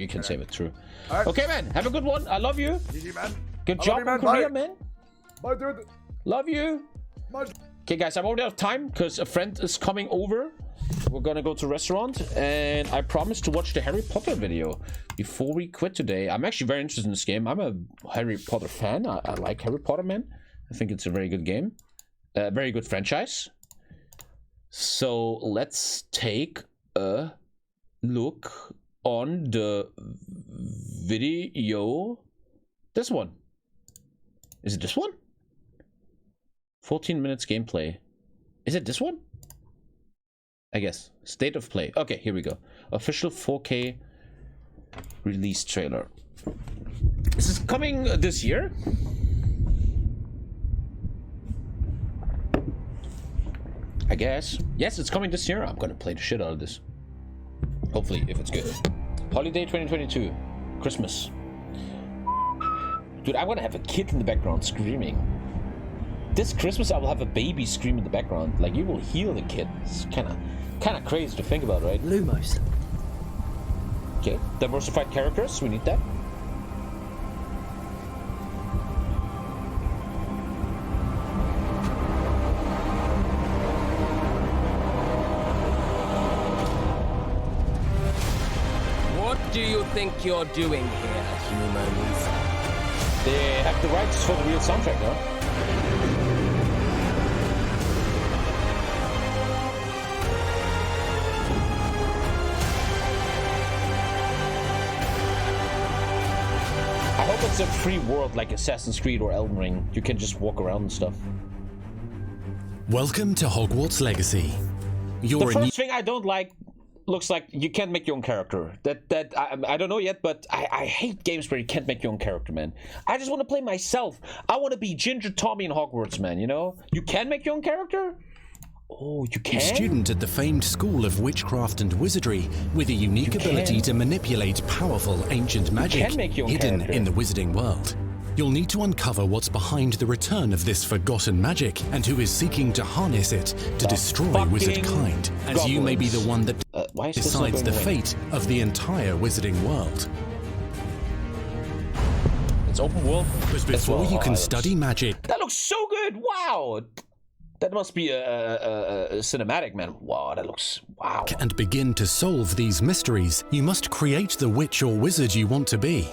You can save it, true. Right. Okay, man. Have a good one. I love you. GG, man. Good job in Korea, man. Bye, dude. Love you. Bye. Okay, guys, I'm already out of time because a friend is coming over. We're gonna go to a restaurant, and I promised to watch the Harry Potter video before we quit today. I'm actually very interested in this game. I'm a Harry Potter fan. I like Harry Potter, man. I think it's a very good game. Very good franchise. So let's take a look on the video. This one. Is it this one? 14 minutes gameplay. Is it this one? I guess. State of play. Okay, here we go. Official 4K release trailer. Is this coming this year? I guess. Yes, it's coming this year. I'm gonna play the shit out of this. Hopefully, if it's good. Holiday 2022. Christmas. Dude, I'm gonna have a kid in the background screaming. This Christmas, I will have a baby scream in the background. Like, you will heal the kid. It's kind of crazy to think about, right? Lumos. Okay, diversified characters. We need that. What do you think you're doing here, humans? They have the rights for the real soundtrack, huh? I hope it's a free world like Assassin's Creed or Elden Ring. You can just walk around and stuff. Welcome to Hogwarts Legacy. The first thing I don't like looks like you can't make your own character. I don't know yet, but I hate games where you can't make your own character, man. I just want to play myself. I want to be Ginger Tommy in Hogwarts, man, you know? You can make your own character? Oh, you can? Student at the famed School of Witchcraft and Wizardry with a unique ability to manipulate powerful ancient magic hidden in the wizarding world. You'll need to uncover what's behind the return of this forgotten magic and who is seeking to harness it to destroy wizard kind, as you may be the one that decides the fate of the entire wizarding world. It's open world. But before you can study magic... That looks so good! Wow! That must be a cinematic, man. Wow, that looks... Wow. And begin to solve these mysteries, you must create the witch or wizard you want to be.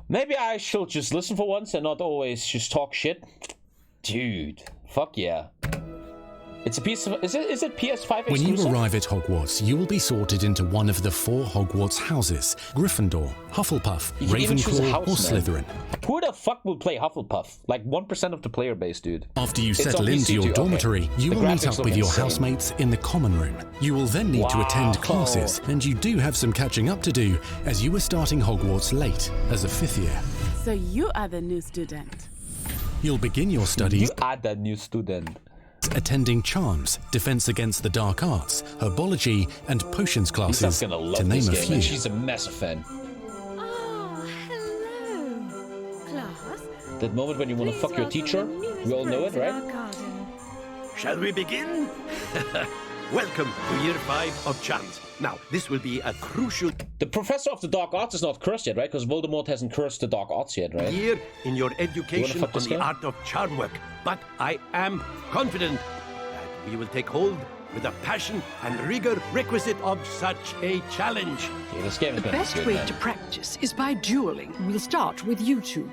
Maybe I should just listen for once and not always just talk shit. Dude, fuck yeah. It's a piece of... Is it PS5 exclusive? When you arrive at Hogwarts, you will be sorted into one of the 4 Hogwarts houses. Gryffindor, Hufflepuff, Ravenclaw, or Slytherin. Who the fuck will play Hufflepuff? Like 1% of the player base, dude. After you settle into your dormitory, you will meet up with your housemates in the common room. You will then need to attend classes, and you do have some catching up to do, as you were starting Hogwarts late, as a 5th year. So you are the new student. You'll begin your studies... You are the new student. Attending charms, defense against the dark arts, herbology, and potions classes, to name a few. She's a massive fan. Oh, hello, class. That moment when you want to fuck your teacher, we all know it, right? Shall we begin? Welcome to year 5 of charms. Now, this will be a crucial... The professor of the dark arts is not cursed yet, right? Because Voldemort hasn't cursed the dark arts yet, right? ...year in your education on the art of charm work. But I am confident that we will take hold with the passion and rigor requisite of such a challenge. Yeah, this game is the best way to practice is by dueling. We'll start with you two.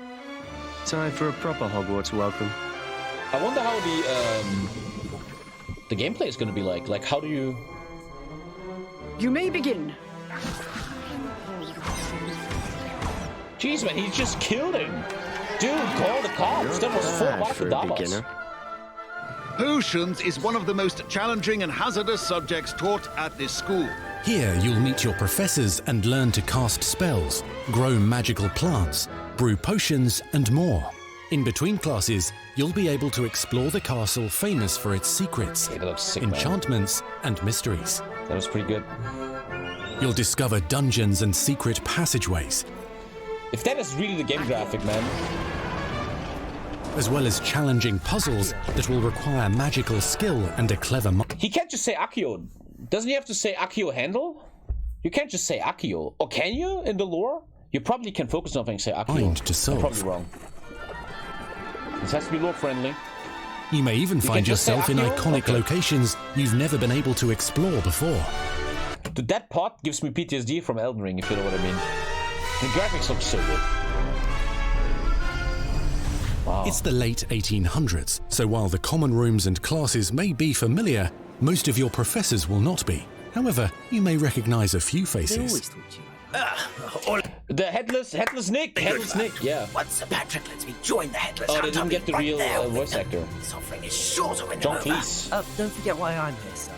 Time for a proper Hogwarts welcome. I wonder how the gameplay is going to be like. Like, how do you... You may begin. Jeez, man, he just killed him. Dude, call the cops. That was 4 Markadamas. Potions is one of the most challenging and hazardous subjects taught at this school. Here, you'll meet your professors and learn to cast spells, grow magical plants, brew potions, and more. In between classes, you'll be able to explore the castle famous for its secrets, enchantments, and mysteries. That was pretty good. You'll discover dungeons and secret passageways. If that is really the game graphic, man. As well as challenging puzzles that will require magical skill and a clever... He can't just say Accio. Doesn't he have to say Accio handle? You can't just say Accio. Or can you in the lore? You probably can focus on something and say Accio. Mind to solve. I'm probably wrong. This has to be lore friendly. You may even find yourself in iconic locations you've never been able to explore before. That pot gives me PTSD from Elden Ring, if you know what I mean. The graphics look so good. Wow. It's the late 1800s, so while the common rooms and classes may be familiar, most of your professors will not be. However, you may recognize a few faces. The headless Nick! Headless Nick, yeah. Once Sir Patrick lets me join the headless, oh, they didn't get the right real voice actor. Suffering is sure to win John them over. Cleese. Don't forget why I'm here, sir.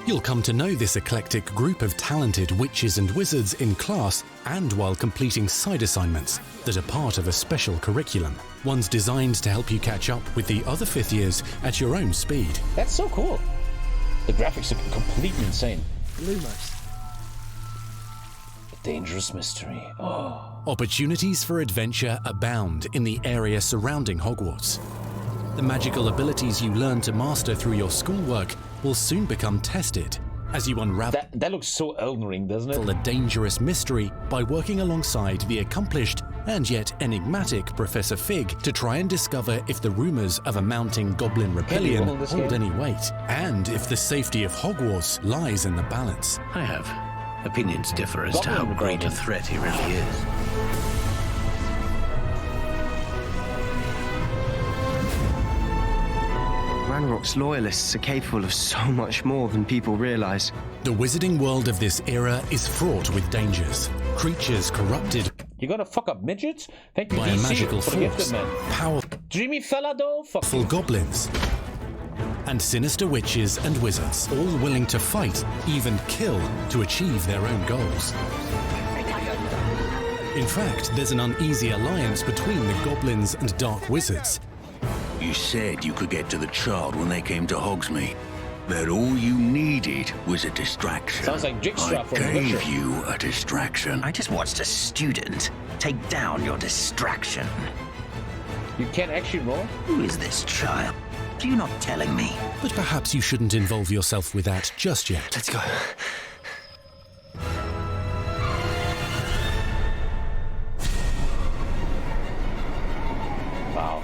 You'll come to know this eclectic group of talented witches and wizards in class and while completing side assignments that are part of a special curriculum. One's designed to help you catch up with the other 5th years at your own speed. That's so cool. The graphics are completely insane. Lumos. Dangerous mystery. Oh. Opportunities for adventure abound in the area surrounding Hogwarts. The magical abilities you learn to master through your schoolwork will soon become tested as you unravel that looks so Elden Ring, doesn't it? A dangerous mystery by working alongside the accomplished and yet enigmatic Professor Fig to try and discover if the rumors of a mounting goblin rebellion hold any weight, and if the safety of Hogwarts lies in the balance. I have opinions differ as to how great a threat he really is. Ranrock's loyalists are capable of so much more than people realize. The wizarding world of this era is fraught with dangers. Creatures corrupted You gonna fuck up midgets? Thank you, by a DC, magical for the force, man. powerful Dreamy fella though? Fuck goblins, and sinister witches and wizards, all willing to fight, even kill, to achieve their own goals. In fact, there's an uneasy alliance between the goblins and dark wizards. You said you could get to the child when they came to Hogsmeade. That all you needed was a distraction. Sounds like Jigsaw I from The gave Witcher. you a distraction. I just watched a student take down your distraction. You can't actually roll? Who is this child? Are you not telling me? But perhaps you shouldn't involve yourself with that just yet. Let's go. Wow.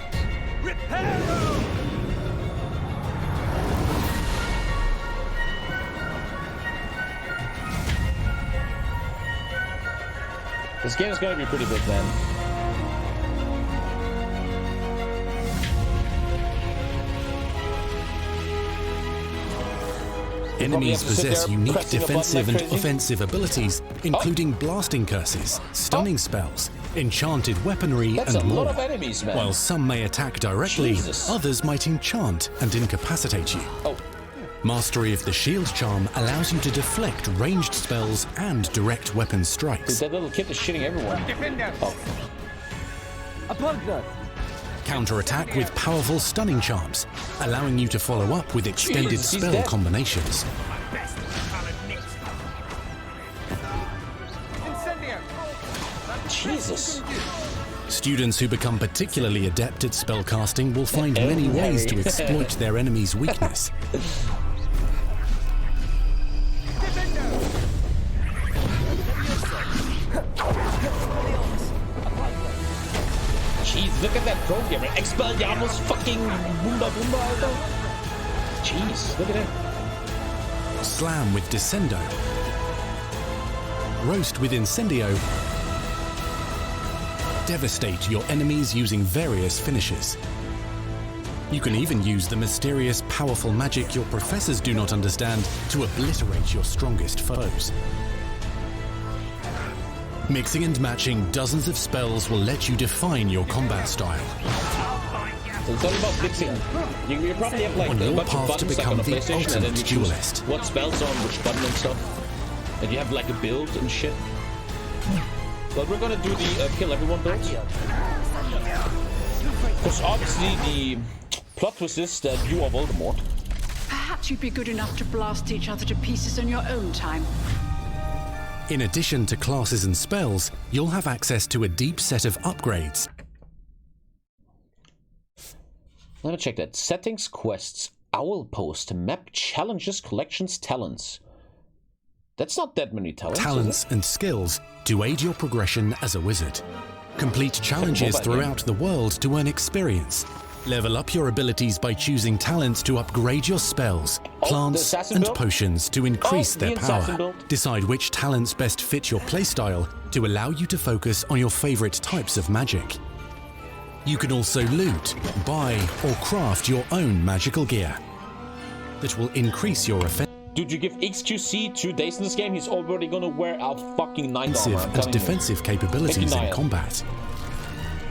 This game is gonna be pretty big then. Enemies possess unique pressing a button defensive like and crazy. offensive abilities, including blasting curses, stunning spells, enchanted weaponry, That's and a more. lot of enemies, man. While some may attack directly, Jesus. others might enchant and incapacitate you. Oh. Mastery of the shield charm allows you to deflect ranged spells and direct weapon strikes. That little kid is shitting everyone. Oh. A bugler. Counterattack with powerful stunning charms, allowing you to follow up with extended Jesus, he's spell dead. combinations. Jesus. Students who become particularly adept at spellcasting will find many ways to exploit their enemy's weakness. Jeez, look at that program. Expelliarmus fucking boomba boomba, Alter. Jeez, look at it. Slam with Descendo. Roast with Incendio. Devastate your enemies using various finishes. You can even use the mysterious, powerful magic your professors do not understand to obliterate your strongest foes. Mixing and matching dozens of spells will let you define your combat style. So it's all about mixing. You probably have like On a your bunch of path to buttons like on become a the PlayStation, and then you ultimate choose duelist. what spells on which button and stuff. And you have like a build and shit. But we're gonna do the kill everyone build. Because obviously the plot twist is that you are Voldemort. Perhaps you'd be good enough to blast each other to pieces on your own time. In addition to classes and spells, you'll have access to a deep set of upgrades. Let me check that. Settings, quests, owl post, map, challenges, collections, talents. That's not that many talents. Talents and skills to aid your progression as a wizard. Complete challenges throughout the world to earn experience. Level up your abilities by choosing talents to upgrade your spells, plants, and potions to increase their power. Decide which talents best fit your playstyle to allow you to focus on your favorite types of magic. You can also loot, buy, or craft your own magical gear that will increase your offensive. Dude, you give XQC 2 days in this game, he's already gonna wear a fucking 9 armor. And defensive capabilities in combat.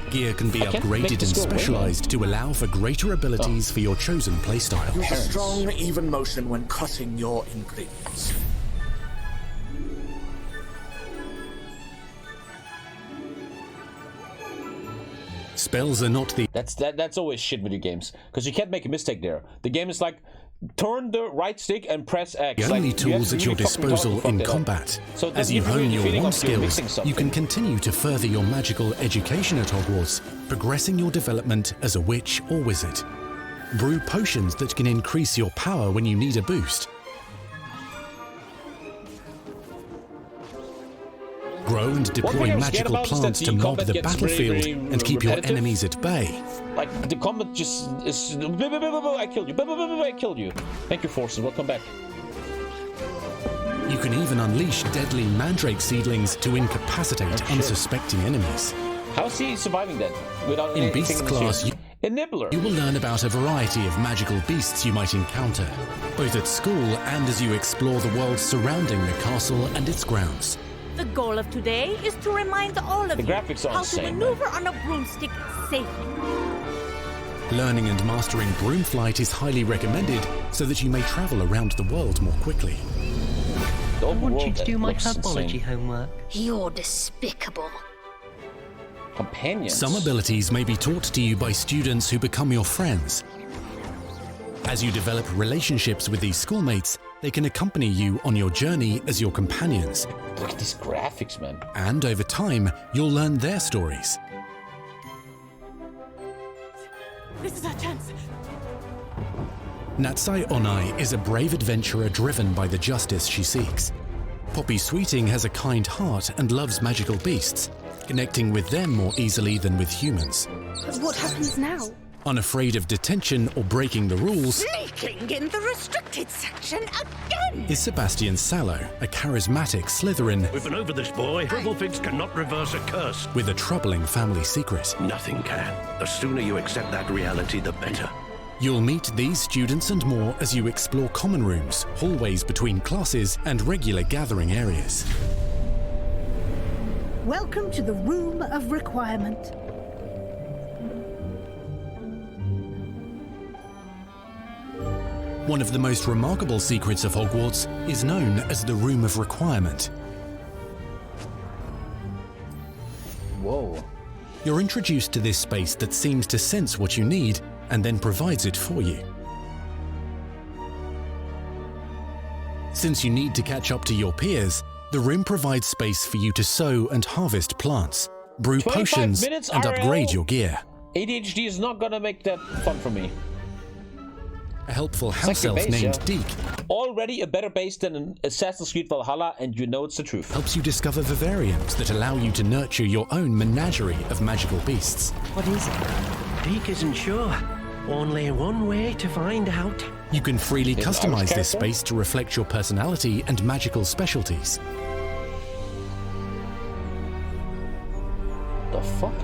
Gear can be upgraded and specialized to allow for greater abilities for your chosen playstyle. Use a strong, even motion when cutting your ingredients. Spells are not the... That's always shit with your games, because you can't make a mistake there. The game is like, turn the right stick and press X. The only tools at your disposal in combat. So as you hone your wand skills, you can continue to further your magical education at Hogwarts, progressing your development as a witch or wizard. Brew potions that can increase your power when you need a boost. Grow and deploy magical plants to mob the battlefield and keep your enemies at bay. Like, the combat just is... I killed you. I killed you. Thank you, Forces. Welcome back. You can even unleash deadly mandrake seedlings to incapacitate unsuspecting enemies. How's he surviving that? Without in Beasts class, a nibbler. You will learn about a variety of magical beasts you might encounter, both at school and as you explore the world surrounding the castle and its grounds. The goal of today is to remind all of you how to maneuver on a broomstick safely. Learning and mastering broom flight is highly recommended so that you may travel around the world more quickly. I want you to do my herbology homework. You're despicable. Companions. Some abilities may be taught to you by students who become your friends. As you develop relationships with these schoolmates, they can accompany you on your journey as your companions. Look at these graphics, man. And over time, you'll learn their stories. This is our chance. Natsai Onai is a brave adventurer driven by the justice she seeks. Poppy Sweeting has a kind heart and loves magical beasts, connecting with them more easily than with humans. But what happens now? Unafraid of detention or breaking the rules, Sneaking in the restricted section again! is Sebastian Sallow, a charismatic Slytherin We've been over this, boy. Pribblefigs cannot reverse a curse. with a troubling family secret. Nothing can. The sooner you accept that reality, the better. You'll meet these students and more as you explore common rooms, hallways between classes, and regular gathering areas. Welcome to the Room of Requirement. One of the most remarkable secrets of Hogwarts is known as the Room of Requirement. Whoa. You're introduced to this space that seems to sense what you need and then provides it for you. Since you need to catch up to your peers, the room provides space for you to sow and harvest plants, brew potions, and upgrade your gear. ADHD is not gonna make that fun for me. A helpful house elf named Deke already a better base than an Assassin's Creed Valhalla, and you know it's the truth. helps you discover vivariums that allow you to nurture your own menagerie of magical beasts. What is it? Deke isn't sure. Only one way to find out. You can freely customize this space to reflect your personality and magical specialties. The fuck?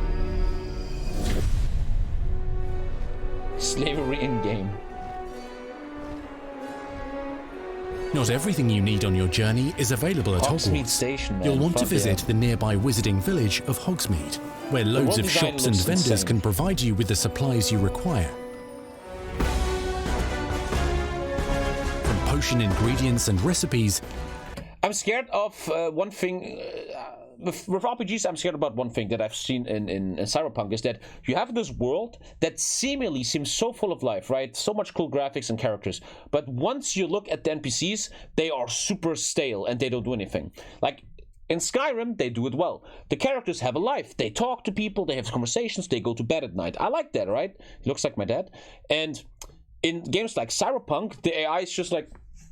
Slavery in game. Not everything you need on your journey is available at Hogsmeade Hogwarts. Station, man. You'll want to Fuck visit yeah. the nearby wizarding village of Hogsmeade, where loads of design shops and looks vendors insane. can provide you with the supplies you require. From potion ingredients and recipes, I'm scared of one thing. With RPGs, I'm scared about one thing that I've seen in Cyberpunk is that you have this world that seemingly seems so full of life, right? So much cool graphics and characters. But once you look at the NPCs, they are super stale and they don't do anything. Like in Skyrim, they do it well. The characters have a life. They talk to people, they have conversations, they go to bed at night. I like that, right? He looks like my dad. And in games like Cyberpunk, the AI is just like,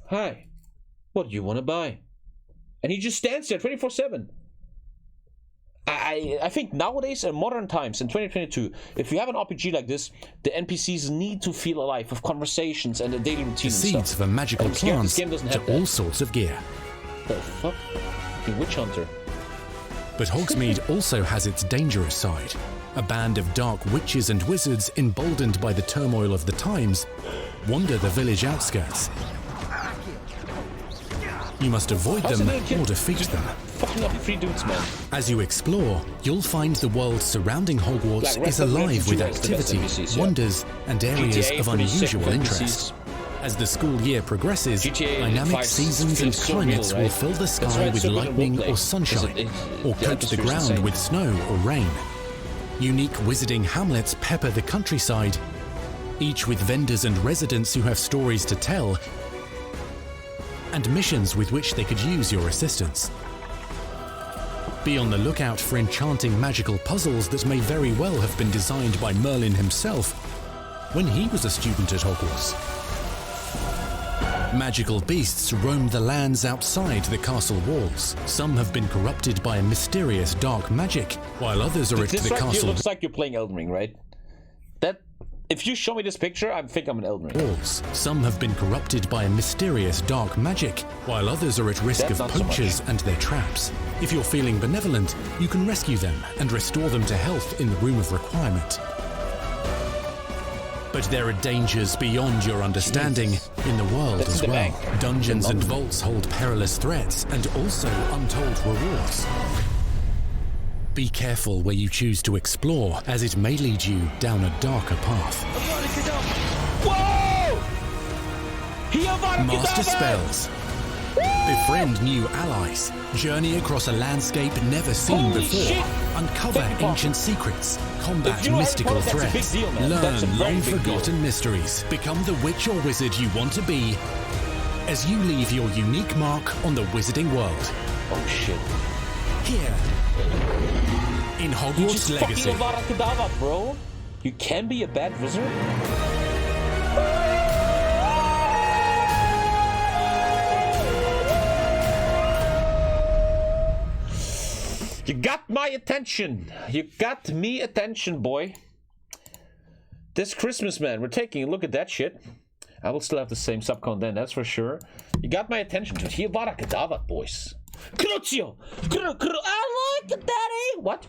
hi, what do you want to buy? And he just stands there 24/7. I think nowadays, in modern times, in 2022, if you have an RPG like this, the NPCs need to feel alive with conversations and a daily routine. The seeds of a magical plant to all sorts of gear. The fuck? The witch hunter. But Hogsmeade also has its dangerous side. A band of dark witches and wizards, emboldened by the turmoil of the times, wander the village outskirts. You must avoid them or defeat them. Fucking up 3 dudes, man. As you explore, you'll find the world surrounding Hogwarts is alive with activity, wonders, and areas of unusual interest. As the school year progresses, dynamic seasons and climates will fill the sky with lightning or sunshine, or coat the ground with snow or rain. Unique wizarding hamlets pepper the countryside, each with vendors and residents who have stories to tell, and missions with which they could use your assistance. Be on the lookout for enchanting magical puzzles that may very well have been designed by Merlin himself when he was a student at Hogwarts. Magical beasts roam the lands outside the castle walls. Some have been corrupted by a mysterious dark magic, while others are at the castle. Looks like you're playing Elden Ring, right? If you show me this picture, I think I'm an Elden Ring. Walls. Some have been corrupted by a mysterious dark magic, while others are at risk of poachers and their traps. If you're feeling benevolent, you can rescue them and restore them to health in the Room of Requirement. But there are dangers beyond your understanding in the world as well. Dungeons and vaults hold perilous threats and also untold rewards. Be careful where you choose to explore, as it may lead you down a darker path. Whoa! Master spells. Befriend new allies. Journey across a landscape never seen before. Uncover ancient secrets. Combat mystical threats. Learn long-forgotten mysteries. Become the witch or wizard you want to be as you leave your unique mark on the wizarding world. Oh shit. Here, in Hogwarts Legacy. You just fucking Avada, bro. You can be a bad wizard? You got my attention. You got me attention, boy. This Christmas, man, we're taking a look at that shit. I will still have the same sub count then, that's for sure. You got my attention, dude. Avada Kedavra, boys. Crucio! I like it, daddy! What?